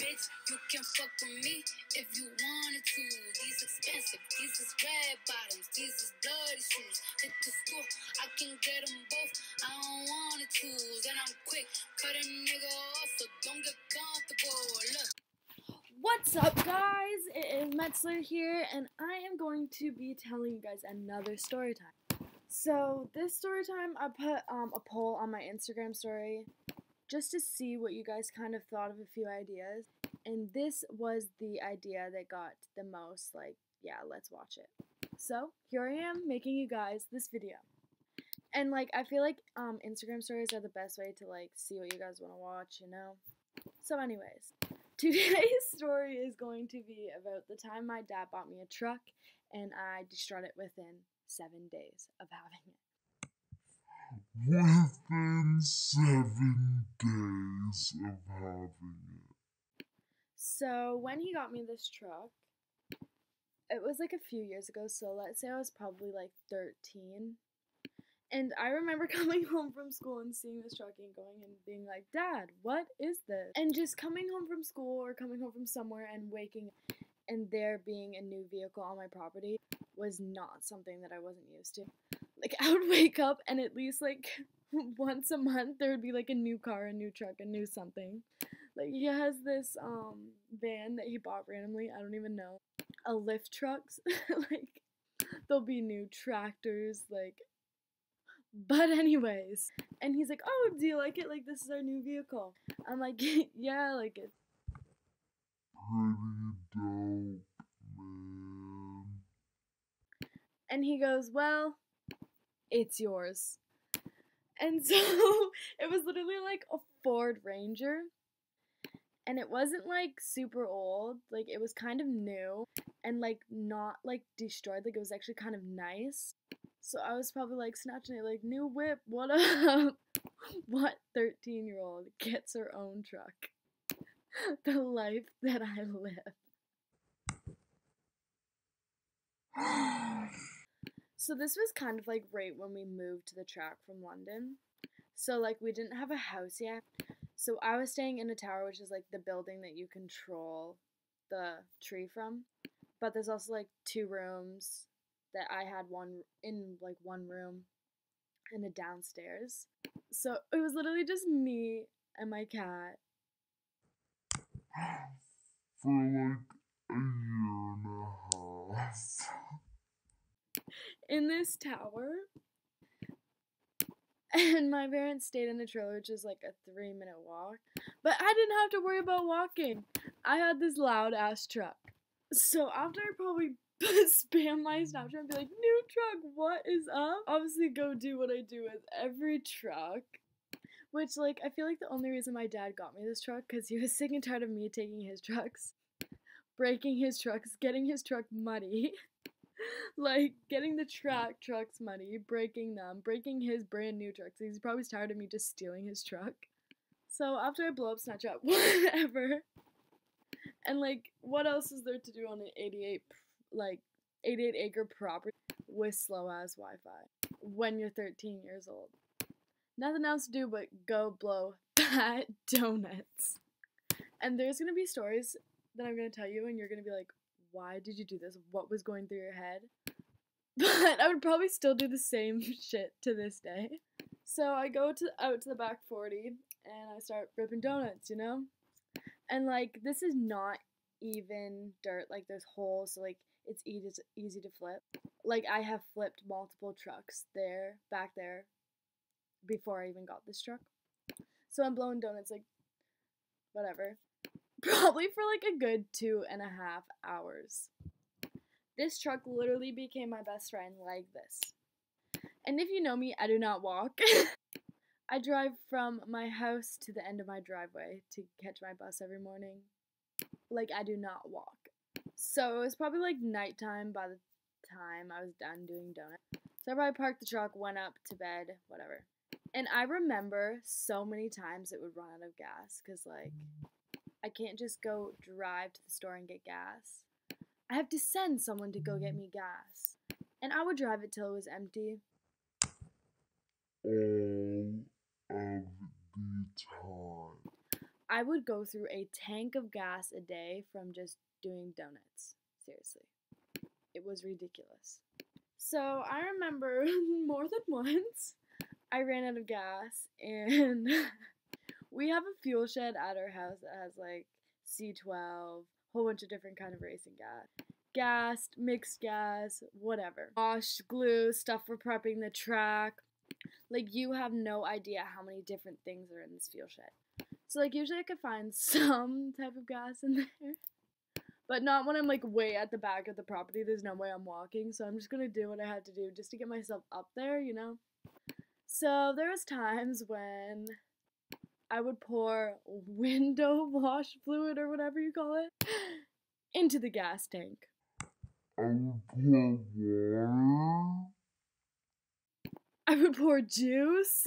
Bitch, you can fuck with me if you wanted to. These expensive, these is red bottoms, these is bloody shoes. Hit the school, I can get them both. I don't wanna choose, and I'm quick, cut a nigga off, so don't get comfortable. Look. What's up, guys? It is Metzler here, and I am going to be telling you guys another story time. So this story time, I put a poll on my Instagram story just to see what you guys kind of thought of a few ideas, and this was the idea that got the most, like, yeah, let's watch it. So here I am making you guys this video. And like, I feel like Instagram stories are the best way to like see what you guys want to watch, you know? So anyways, today's story is going to be about the time my dad bought me a truck and I destroyed it within 7 days of having it. Within 7 days of having it. So when he got me this truck, it was like a few years ago, so let's say I was probably like 13. And I remember coming home from school and seeing this truck and going and being like, Dad, what is this? And just coming home from school or coming home from somewhere and waking up and there being a new vehicle on my property was not something that I wasn't used to. Like, I would wake up and at least like once a month there would be like a new car, a new truck, a new something. Like, he has this van that he bought randomly, I don't even know. A lift trucks. Like, there'll be new tractors, like. But anyways, and he's like, oh, do you like it? Like, this is our new vehicle. I'm like, yeah, I like it. Pretty dope, man. And he goes, well, it's yours. And so it was literally like a Ford Ranger. And it wasn't like super old. Like, it was kind of new and like not like destroyed. Like, it was actually kind of nice. So I was probably like snatching it like, new whip, what up? What 13-year-old gets her own truck? The life that I live. So this was kind of like right when we moved to the track from London. So like we didn't have a house yet. So I was staying in a tower, which is like the building that you control the tree from. But there's also like 2 rooms that I had one room and a downstairs. So it was literally just me and my cat. For like a year and a half. In this tower. And my parents stayed in the trailer, which is like a 3-minute walk. But I didn't have to worry about walking. I had this loud ass truck. So after I probably spam my Snapchat and be like, new truck, what is up? Obviously go do what I do with every truck. Which, like, I feel like the only reason my dad got me this truck, because he was sick and tired of me taking his trucks, breaking his trucks, getting his truck muddy. Like, getting the trucks muddy, breaking them, breaking his brand new trucks. He's probably tired of me just stealing his truck. So after I blow up Snapchat, whatever. And like, what else is there to do on an 88 acre property with slow ass Wi-Fi when you're 13 years old? Nothing else to do but go blow fat donuts. And there's gonna be stories that I'm gonna tell you, and you're gonna be like, why did you do this? What was going through your head? But I would probably still do the same shit to this day. So I go out to the back 40 and I start ripping donuts, you know? And like, this is not even dirt, like there's holes, so like it's easy to flip. Like, I have flipped multiple trucks back there before I even got this truck. So I'm blowing donuts, like, whatever. Probably for like a good 2.5 hours. This truck literally became my best friend like this. And if you know me, I do not walk. I drive from my house to the end of my driveway to catch my bus every morning. Like, I do not walk. So it was probably like nighttime by the time I was done doing donuts. So I probably parked the truck, went up to bed, whatever. And I remember so many times it would run out of gas, because like, I can't just go drive to the store and get gas. I have to send someone to go get me gas. And I would drive it till it was empty. All of the time. I I would go through a tank of gas a day from just doing donuts. Seriously. It was ridiculous. So I remember more than once I ran out of gas, and we have a fuel shed at our house that has like C12, whole bunch of different kind of racing gas, mixed gas, whatever. Wash, glue, stuff for prepping the track. Like, you have no idea how many different things are in this fuel shed. So like usually I could find some type of gas in there. But not when I'm like way at the back of the property. There's no way I'm walking. So I'm just gonna do what I had to do just to get myself up there, you know? So there was times when I would pour window wash fluid or whatever you call it into the gas tank. I would pour water. I would pour juice.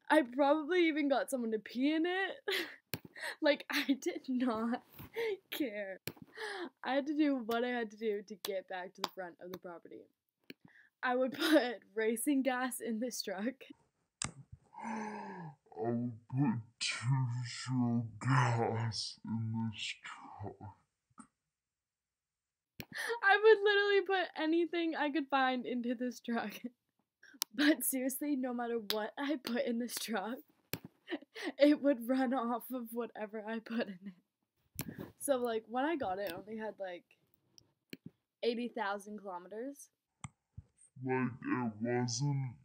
I probably even got someone to pee in it. Like, I did not care. I had to do what I had to do to get back to the front of the property. I would put racing gas in this truck. I would put 2 gas in this truck. I would literally put anything I could find into this truck. But seriously, no matter what I put in this truck, it would run off of whatever I put in it. So, like, when I got it, it only had, like, 80,000 kilometers. Like, it wasn't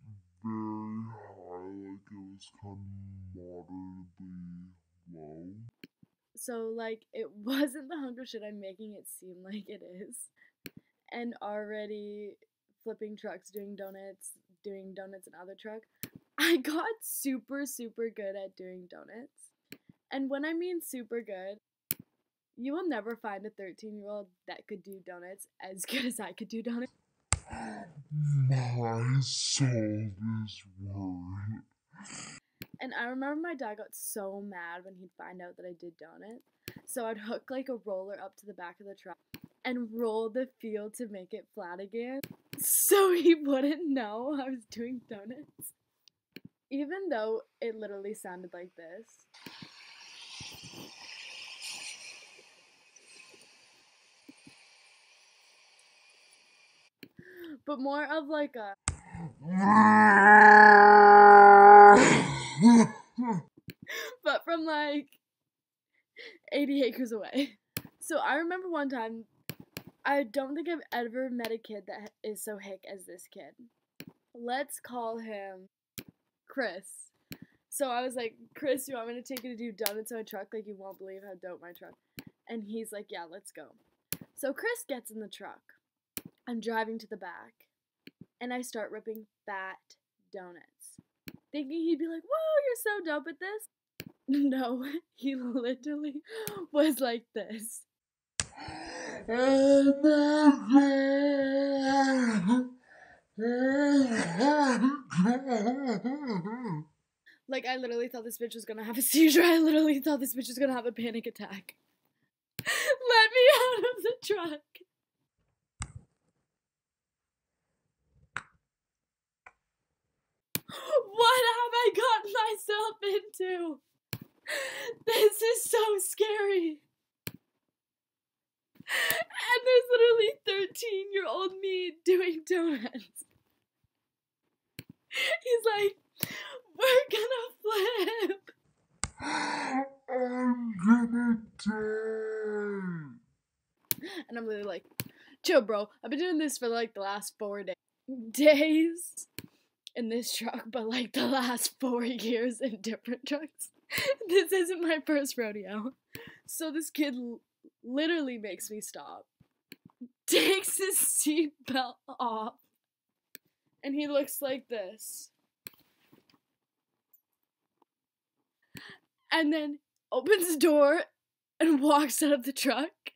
very high, like, it was kind of moderately low. So, like, it wasn't the hunk of shit I'm making it seem like it is. And already flipping trucks, doing donuts in other truck. I got super, super good at doing donuts. And when I mean super good, you will never find a 13-year-old that could do donuts as good as I could do donuts. My soul is worried. And I remember my dad got so mad when he'd find out that I did donuts. So I'd hook like a roller up to the back of the truck and roll the field to make it flat again, so he wouldn't know I was doing donuts. Even though it literally sounded like this. But more of like a but from like 80 acres away. So I remember one time, I don't think I've ever met a kid that is so hick as this kid. Let's call him Chris. So I was like, Chris, you want me to take you to do donuts in my truck? Like, you won't believe how dope my truck. And he's like, yeah, let's go. So Chris gets in the truck. I'm driving to the back. And I start ripping fat donuts. Thinking he'd be like, whoa, you're so dope at this. No, he literally was like this. Oh my god! Like, I literally thought this bitch was gonna have a seizure. I literally thought this bitch was gonna have a panic attack. Let me out of the truck. What have I gotten myself into? This is so scary. And there's literally 13-year-old me doing donuts. He's like, we're gonna flip. I'm gonna die. And I'm literally like, chill, bro. I've been doing this for like the last 4 days in this truck, but like the last 4 years in different trucks. This isn't my first rodeo. So this kid literally makes me stop, takes his seatbelt off, and he looks like this. And then opens the door and walks out of the truck.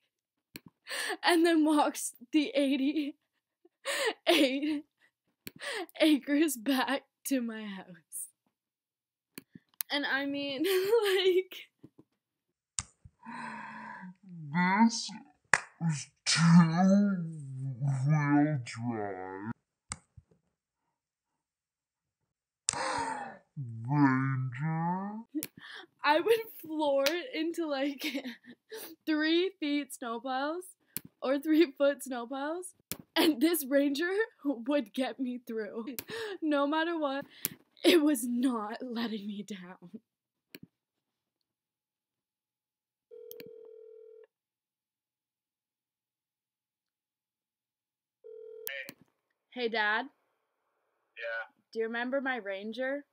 And then walks the 88 acres back to my house. And I mean, like, This was 2-wheel drive. Ranger. I would floor it into like 3 feet snow piles or 3-foot snow piles, and this Ranger would get me through. No matter what, it was not letting me down. Hey, Dad. Yeah, Do you remember my Ranger?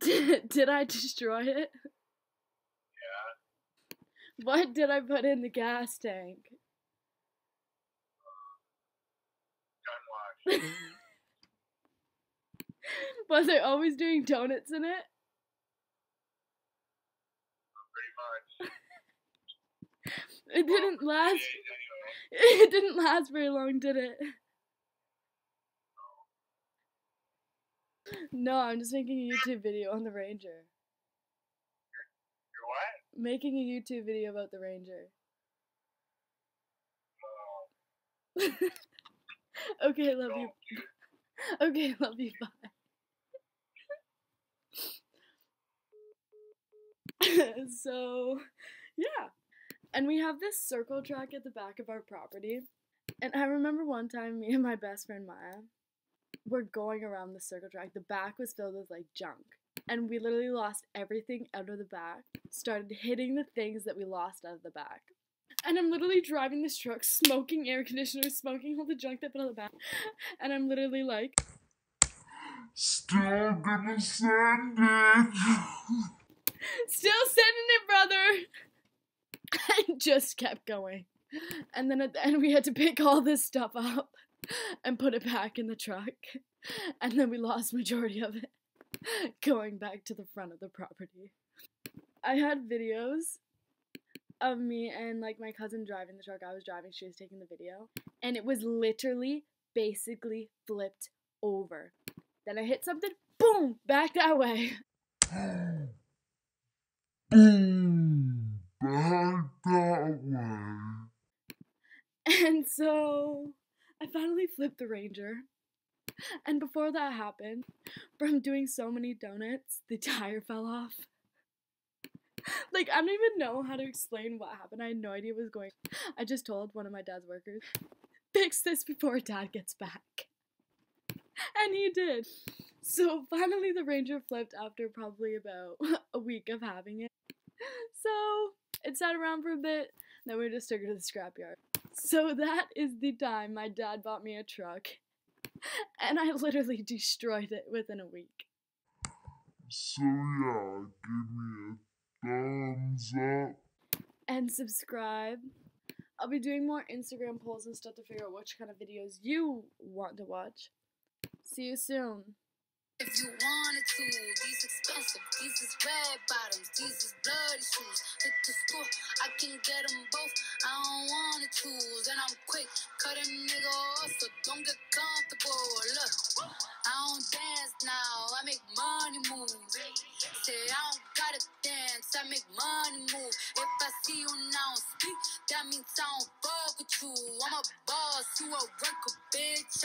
yeah, Did I destroy it? yeah. What did I put in the gas tank? Gun wash. Was I always doing donuts in it? Pretty much. It didn't last. Anyway, It didn't last very long, did it? No, I'm just making a YouTube video on the Ranger. you're what? Making a YouTube video about the Ranger. Okay, love you. Okay, love you. Bye. So, yeah. And we have this circle track at the back of our property. And I remember one time me and my best friend Maya were going around the circle track. The back was filled with like junk. And we literally lost everything out of the back. Started hitting the things that we lost out of the back. And I'm literally driving this truck, smoking air conditioner, smoking all the junk that put on the back. And I'm literally like, Still gonna send it. still sending it, brother! And just kept going. And then at the end we had to pick all this stuff up and put it back in the truck. And then we lost majority of it going back to the front of the property. I had videos of me and like my cousin driving the truck. I was driving, she was taking the video. And it was literally basically flipped over. Then I hit something, boom, back that way. Boom. Back that way. And so I finally flipped the Ranger. And before that happened, from doing so many donuts, the tire fell off. Like, I don't even know how to explain what happened. I had no idea what was going on. I just told one of my dad's workers, fix this before Dad gets back. And he did. So finally the Ranger flipped after probably about a week of having it. So it sat around for a bit, then we just took it to the scrapyard. So that is the time my dad bought me a truck. And I literally destroyed it within a week. So yeah, give me a thumbs up. And subscribe. I'll be doing more Instagram polls and stuff to figure out which kind of videos you want to watch. See you soon. If you wanted to, these expensive, these is red bottoms, these is bloody shoes. Hit the store, I can get them both, I don't want to choose. And I'm quick, cut a nigga off, so don't get comfortable. Look, I don't dance now, I make money move. Say I don't gotta dance, I make money move. If I see you now speak, that means I don't fuck with you. I'm a boss, you a worker, bitch.